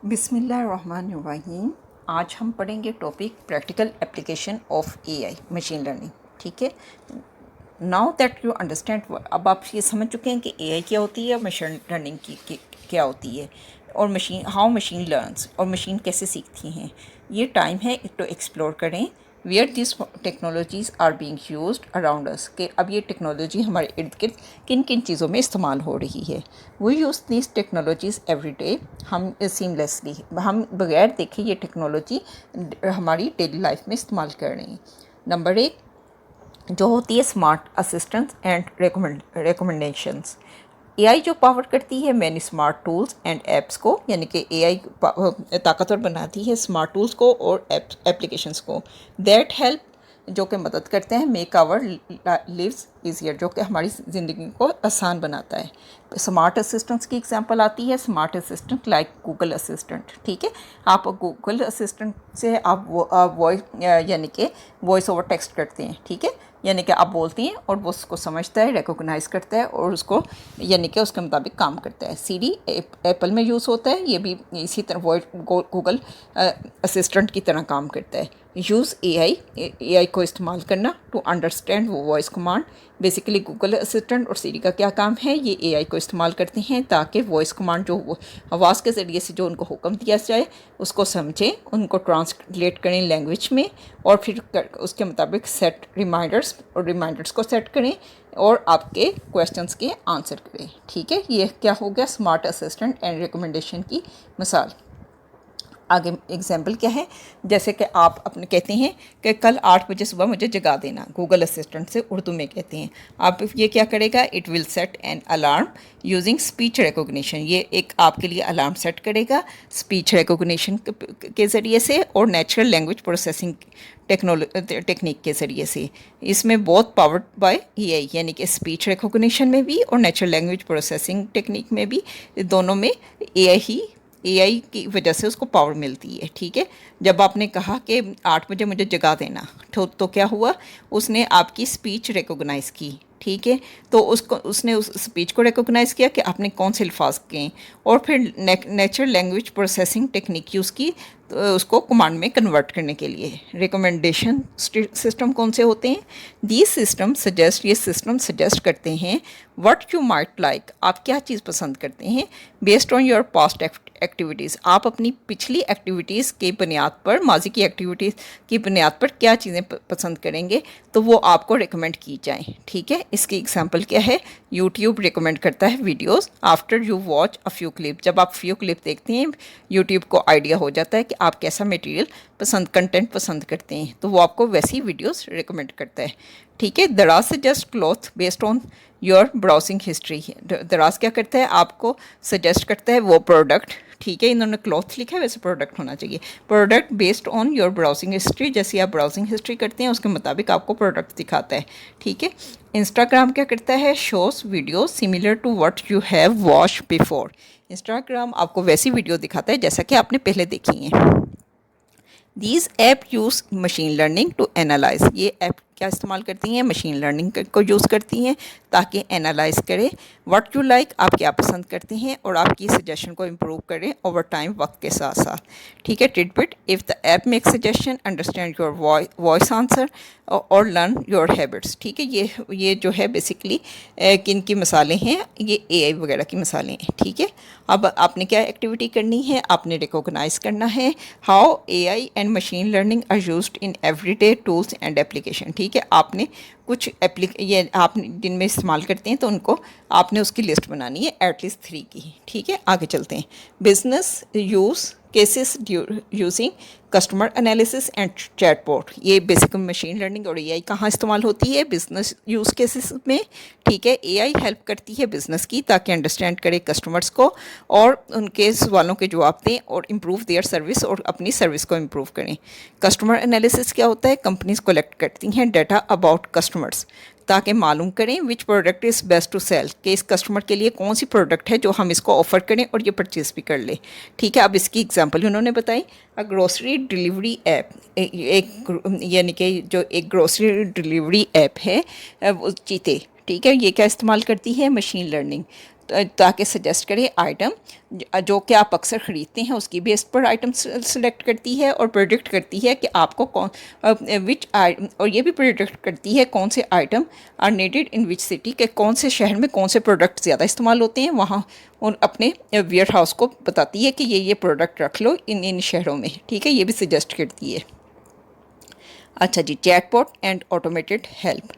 बिस्मिल्लाहिर्रहमानिर्रहीम। आज हम पढ़ेंगे topic practical application of AI machine learning. ठीक है, नाउ दैट यू अंडरस्टैंड, अब आप ये समझ चुके हैं कि एआई क्या होती है, मशीन लर्निंग की क्या होती है, और मशीन हाउ मशीन लर्न्स, और मशीन कैसे सीखती हैं। ये टाइम है टू एक्सप्लोर करें where this technologies are being used around us, कि अब ये टेक्नोलॉजी हमारे इर्द गिर्द किन किन चीज़ों में इस्तेमाल हो रही है। We use this technologies every day, हम सीमलेसली, हम बगैर देखे ये टेक्नोलॉजी हमारी डेली लाइफ में इस्तेमाल कर रहे हैं। नंबर एक जो होती है smart assistants and recommendations. AI जो पावर करती है many smart tools and apps को, यानी कि एआई ताकतवर बनाती है स्मार्ट टूल्स को और एप्लीकेशंस को, दैट हेल्प, जो कि मदद करते हैं मेक आवर लिव्स ईजियर, जो कि हमारी ज़िंदगी को आसान बनाता है। स्मार्ट असिस्टेंट्स की एग्जांपल आती है smart assistant like Google assistant. ठीक है, आप गूगल असिस्टेंट से आप वॉइस यानी कि वॉइस ओवर टेक्स्ट करते हैं। ठीक है, यानी कि आप बोलती हैं और वो उसको समझता है, रिकॉग्नाइज़ करता है और उसको यानी कि उसके मुताबिक काम करता है। सीरी एप्पल में यूज़ होता है, ये भी इसी तरह वॉइस गूगल असिस्टेंट की तरह काम करता है। यूज़ एआई को इस्तेमाल करना टू अंडरस्टैंड वो voice command. Basically Google assistant और सीरी का क्या काम है, ये एआई को इस्तेमाल करते हैं ताकि वॉइस कमांड जो आवाज़ के ज़रिए से जो उनको हुक्म दिया जाए उसको समझें, उनको ट्रांसलेट करें लैंग्वेज में, और फिर उसके मुताबिक सेट रिमाइंडर्स को सेट करें और आपके क्वेश्चंस के आंसर करें। ठीक है, ये क्या हो गया स्मार्ट असिस्टेंट एंड रिकमेंडेशन की मिसाल। आगे एग्जाम्पल क्या है, जैसे कि आप अपने कहते हैं कि कल 8 बजे सुबह मुझे जगा देना, गूगल असिस्टेंट से उर्दू में कहते हैं। आप ये क्या करेगा, it will set an alarm using speech recognition, ये एक आपके लिए अलार्म सेट करेगा स्पीच रिकॉग्निशन के ज़रिए से और नेचुरल लैंग्वेज प्रोसेसिंग टेक्निक के ज़रिए से। इसमें बहुत पावर्ड बाय एआई, यानी कि स्पीच रिकॉग्निशन में भी और नेचुरल लैंग्वेज प्रोसेसिंग टेक्निक में भी, दोनों में एआई की वजह से उसको पावर मिलती है। ठीक है, जब आपने कहा कि 8 बजे मुझे जगा देना, तो क्या हुआ, उसने आपकी स्पीच रिकॉग्नाइज़ की। ठीक है, तो उसने उस स्पीच को रिकॉग्नाइज़ किया कि आपने कौन से अल्फाज कहें, और फिर natural language processing technique use की तो उसको कमांड में कन्वर्ट करने के लिए। रिकमेंडेशन सिस्टम कौन से होते हैं, ये सिस्टम सजेस्ट करते हैं व्हाट यू माइट लाइक, आप क्या चीज़ पसंद करते हैं, based on your past activities, आप अपनी पिछली एक्टिविटीज़ के बुनियाद पर, माजी की एक्टिविटीज़ की बुनियाद पर क्या चीज़ें पसंद करेंगे तो वो आपको रिकमेंड की जाएं। ठीक है, इसकी एग्जांपल क्या है, यूट्यूब रिकमेंड करता है videos after you watch a few clip, जब आप फ्यू क्लिप देखते हैं यूट्यूब को आइडिया हो जाता है कि आप कैसा मटेरियल कंटेंट पसंद करते हैं, तो वो आपको वैसी वीडियोस रिकमेंड करता है। ठीक है, दराज suggest cloth based on your browsing history, दराज क्या करता है, आपको सजेस्ट करता है वो प्रोडक्ट। ठीक है, इन्होंने क्लॉथ लिखा है, वैसे प्रोडक्ट होना चाहिए, product based on your browsing history, जैसे आप ब्राउजिंग हिस्ट्री करते हैं उसके मुताबिक आपको प्रोडक्ट दिखाता है। ठीक है, इंस्टाग्राम क्या करता है, shows video similar to what you have watch before, Instagram आपको वैसी वीडियो दिखाता है जैसा कि आपने पहले देखी है। These app use machine learning to analyse, ये ऐप क्या इस्तेमाल करती हैं, मशीन लर्निंग को यूज़ करती हैं ताकि एनालाइज करें व्हाट यू लाइक, आप क्या पसंद करते हैं, और आपकी सजेशन को इम्प्रूव करें ओवर टाइम, वक्त के साथ साथ। ठीक है, tidbit, if the app make suggestion understand your voice answer और लर्न योर हैबिट्स। ठीक है, ये जो है बेसिकली किन की मिसालें हैं, ये एआई वगैरह की मिसालें हैं। ठीक है, अब आपने क्या एक्टिविटी करनी है, आपने रिकॉग्नाइज करना है how AI and machine learning are used in everyday tools and application. ठीक है, आपने कुछ ये आप जिनमें इस्तेमाल करते हैं तो उनको आपने उसकी लिस्ट बनानी है एटलीस्ट 3 की। ठीक है, आगे चलते हैं। Business use cases using customer analysis and chatbot, ये बेसिक मशीन लर्निंग और एआई कहाँ इस्तेमाल होती है, बिजनेस यूज़ केसेस में। ठीक है, एआई हेल्प करती है बिजनेस की ताकि अंडरस्टैंड करे कस्टमर्स को और उनके सवालों के जवाब दें और इम्प्रूव देयर सर्विस, और अपनी सर्विस को इम्प्रूव करें। कस्टमर एनालिसिस क्या होता है, कंपनीज कलेक्ट करती हैं डाटा अबाउट कस्टमर्स ताकि मालूम करें which product is best to sell, कि इस कस्टमर के लिए कौन सी प्रोडक्ट है जो हम इसको ऑफ़र करें और ये परचेज़ भी कर ले। ठीक है, अब इसकी एग्जांपल उन्होंने बताई, अ ग्रोसरी डिलीवरी ऐप, एक यानी कि जो एक ग्रोसरी डिलीवरी ऐप है वो चीते। ठीक है, ये क्या इस्तेमाल करती है, मशीन लर्निंग, ताकि सजेस्ट करे आइटम जो कि आप अक्सर ख़रीदते हैं उसकी बेस पर आइटम सेलेक्ट करती है और प्रेडिक्ट करती है कि आपको कौन और ये भी प्रेडिक्ट करती है कौन से item are needed in which city, के कौन से शहर में कौन से प्रोडक्ट ज़्यादा इस्तेमाल होते हैं, वहाँ उन अपने वेयर हाउस को बताती है कि ये प्रोडक्ट रख लो इन शहरों में, ठीक है, ये भी सजेस्ट करती है। अच्छा जी, chatbot and automated help.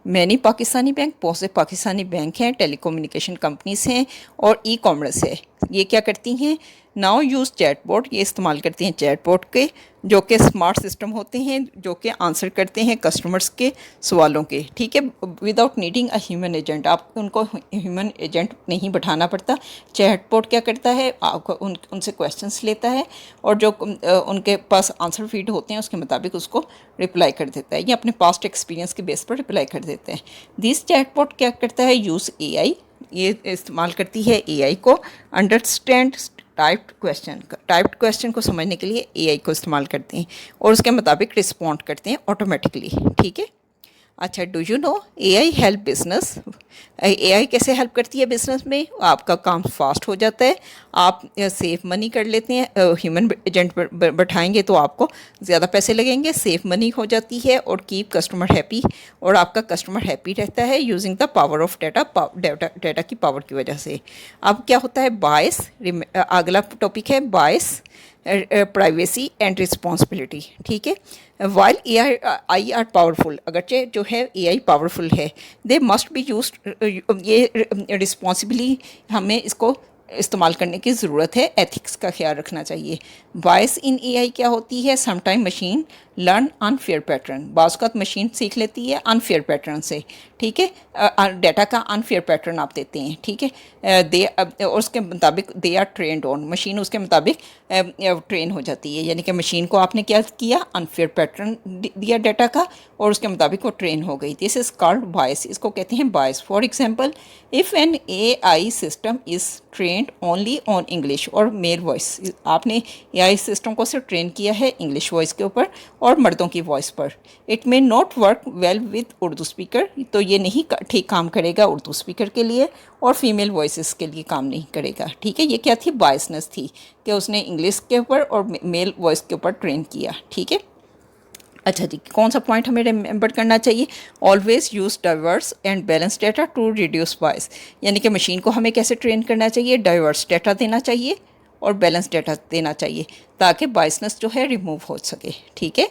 Many Pakistani bank, बहुत से पाकिस्तानी बैंक हैं, टेलीकम्युनिकेशन कंपनीज हैं और ई कॉमर्स है, ये क्या करती हैं, नाउ यूज़ चैटबॉट, ये इस्तेमाल करती हैं चैटबॉट के, जो कि स्मार्ट सिस्टम होते हैं जो कि आंसर करते हैं कस्टमर्स के सवालों के, ठीक है, without needing a human agent, आपको उनको ह्यूमन एजेंट नहीं बैठाना पड़ता। चैटबॉट क्या करता है, आपको उनसे क्वेश्चंस लेता है और जो उनके पास आंसर फीड होते हैं उसके मुताबिक उसको रिप्लाई कर देता है, ये अपने पास्ट एक्सपीरियंस के बेस पर रिप्लाई कर देते हैं। दिस चैटबॉट क्या करता है, यूज़ एआई, ये इस्तेमाल करती है एआई को अंडरस्टैंड टाइप्ड क्वेश्चन को समझने के लिए एआई को इस्तेमाल करते हैं और उसके मुताबिक रिस्पॉन्ड करते हैं ऑटोमेटिकली, ठीक है। अच्छा, do you know AI help business, AI कैसे हेल्प करती है बिजनेस में, आपका काम फास्ट हो जाता है, आप सेव मनी कर लेते हैं, ह्यूमन एजेंट बैठाएंगे तो आपको ज़्यादा पैसे लगेंगे, सेव मनी हो जाती है और कीप कस्टमर हैप्पी, और आपका कस्टमर हैप्पी रहता है using the power of data की पावर की वजह से। अब क्या होता है, बायस, अगला टॉपिक है बायस, प्राइवेसी एंड रिस्पॉन्सिबिलिटी, ठीक है। वाइल आई आर पावरफुल, अगरचे जो है एआई पावरफुल है, दे मस्ट बी यूज्ड, ये रिस्पॉन्सिबली हमें इसको इस्तेमाल करने की ज़रूरत है, एथिक्स का ख्याल रखना चाहिए। बायस इन एआई क्या होती है, sometime machine learn unfair pattern, बाज़ का मशीन सीख लेती है अनफेयर पैटर्न से, ठीक है, डाटा का अनफेयर पैटर्न आप देते हैं, ठीक है, और उसके मुताबिक they are trained on, machine उसके मुताबिक ट्रेन हो जाती है, यानी कि मशीन को आपने क्या किया, अनफेयर पैटर्न दिया डाटा का और उसके मुताबिक वो ट्रेन हो गई, दिस इज़ कॉल्ड बायस, इसको कहते हैं bias. For example, if an AI system is trained only on English और मेल वॉइस, आपने एआई सिस्टम को सिर्फ ट्रेन किया है इंग्लिश वॉइस के ऊपर और मर्दों की वॉइस पर, it may not work well with Urdu speaker, तो ये नहीं ठीक काम करेगा उर्दू स्पीकर के लिए और फीमेल वॉइसेस के लिए काम नहीं करेगा, ठीक है। ये क्या थी, बायसनेस थी कि उसने इंग्लिश के ऊपर और मेल वॉइस के ऊपर ट्रेन किया, ठीक है। अच्छा जी, कौन सा पॉइंट हमें रिमेंबर करना चाहिए, always use diverse and balance data to reduce bias, यानी कि मशीन को हमें कैसे ट्रेन करना चाहिए, डाइवर्स डाटा देना चाहिए और बैलेंस डाटा देना चाहिए ताकि बायसनेस जो है रिमूव हो सके, ठीक है।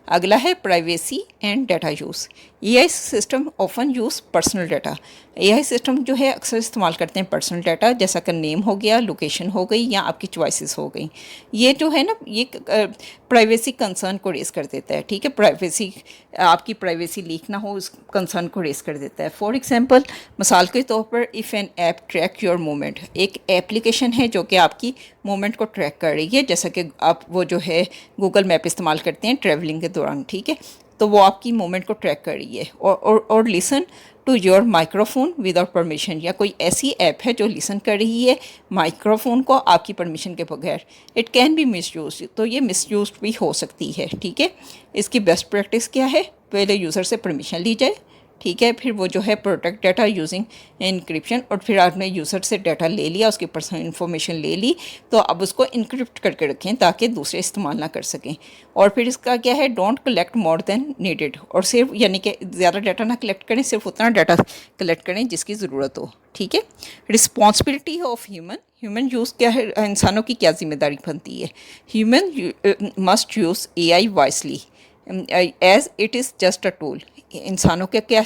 अगला है privacy and data use, AI system often use personal data, AI system जो है अक्सर इस्तेमाल करते हैं पर्सनल डाटा, जैसा कि नेम हो गया, लोकेशन हो गई या आपकी चॉइसेस हो गई, ये जो है ना ये प्राइवेसी कंसर्न को रेस कर देता है, ठीक है, प्राइवेसी, आपकी प्राइवेसी लीक ना हो उस कंसर्न को रेस कर देता है। फॉर एग्जांपल, मिसाल के तौर पर, if an app track your movement, एक एप्लीकेशन है जो कि आपकी मूवमेंट को ट्रैक कर रही है, जैसा कि आप वो जो है गूगल मैप इस्तेमाल करते हैं ट्रैवलिंग के दौरान, ठीक है, तो वो आपकी मूवमेंट को ट्रैक कर रही है, और listen to your microphone without permission, या कोई ऐसी ऐप है जो लिसन कर रही है माइक्रोफोन को आपकी परमिशन के बगैर, इट कैन बी मिसयूज, तो ये मिसयूज भी हो सकती है, ठीक है। इसकी बेस्ट प्रैक्टिस क्या है, पहले यूज़र से परमिशन ली जाए, ठीक है, फिर वो जो है प्रोटेक्ट डाटा यूजिंग इनक्रिप्शन, और फिर आपने यूज़र से डाटा ले लिया, उसकी पर्सनल इन्फॉर्मेशन ले ली, तो अब उसको इनक्रिप्ट करके रखें ताकि दूसरे इस्तेमाल ना कर सकें। और फिर इसका क्या है, don't collect more than needed, और सिर्फ यानी कि ज़्यादा डाटा ना कलेक्ट करें, सिर्फ उतना डाटा कलेक्ट करें जिसकी ज़रूरत हो, ठीक है। रिस्पॉन्सिबिलिटी ऑफ ह्यूमन यूज़ क्या है, इंसानों की क्या जिम्मेदारी बनती है, human must use AI wisely as it is just a tool, इंसानों के क्या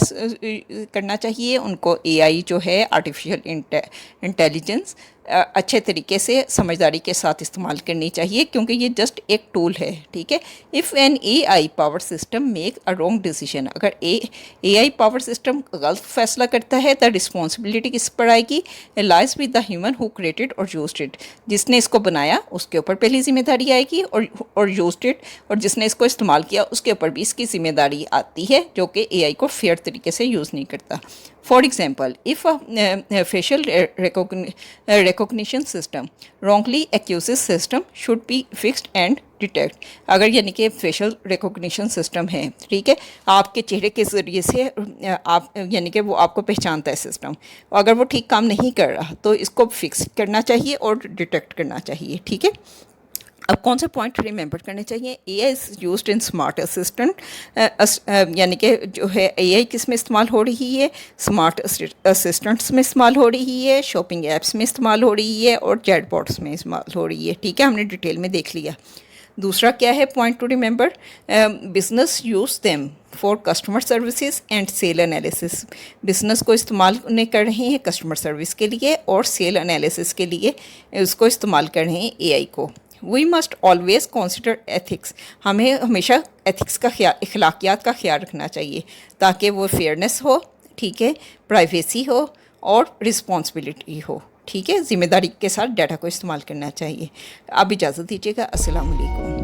करना चाहिए, उनको एआई जो है आर्टिफिशियल इंटेलिजेंस अच्छे तरीके से समझदारी के साथ इस्तेमाल करनी चाहिए, क्योंकि ये जस्ट एक टूल है, ठीक है। If an AI power system make a wrong decision, अगर एआई पावर सिस्टम गलत फैसला करता है, तो रिस्पॉन्सिबिलिटी किस पर आएगी, lies with the human who created और यूज्ड इट, जिसने इसको बनाया उसके ऊपर पहली जिम्मेदारी आएगी, और यूज्ड इट, और जिसने इसको इस्तेमाल किया उसके ऊपर भी इसकी जिम्मेदारी आती है, जो कि एआई को फेयर तरीके से यूज़ नहीं करता। For example, if a facial recognition system wrongly accuses system should be fixed and detect. अगर यानी कि फेशियल रिकॉग्निशन सिस्टम है, ठीक है, आपके चेहरे के ज़रिए से आप यानी कि वो आपको पहचानता है सिस्टम, अगर वो ठीक काम नहीं कर रहा तो इसको फिक्स करना चाहिए और डिटेक्ट करना चाहिए, ठीक है। अब कौन से पॉइंट रिमेंबर करने चाहिए? AI is used in smart assistant, यानी कि जो है AI किस में इस्तेमाल हो रही है? स्मार्ट असिस्टेंट्स में इस्तेमाल हो रही है, शॉपिंग ऐप्स में इस्तेमाल हो रही है और चैटबॉट्स में इस्तेमाल हो रही है, ठीक है, हमने डिटेल में देख लिया। दूसरा क्या है point to remember? Business use them for customer services and sale analysis. Business को इस्तेमाल कर रहे हैं कस्टमर सर्विस के लिए और सेल एनालिसिस के लिए उसको इस्तेमाल कर रहे हैं AI को। We must always consider ethics. हमें हमेशा एथिक्स का ख्याल, अखलाकियात का ख्याल रखना चाहिए ताकि वो फेयरनेस हो, ठीक है, प्राइवेसी हो और रिस्पॉन्सिबिलिटी हो, ठीक है। ज़िम्मेदारी के साथ डाटा को इस्तेमाल करना चाहिए। आप इजाज़त दीजिएगा। अस्सलाम वालेकुम।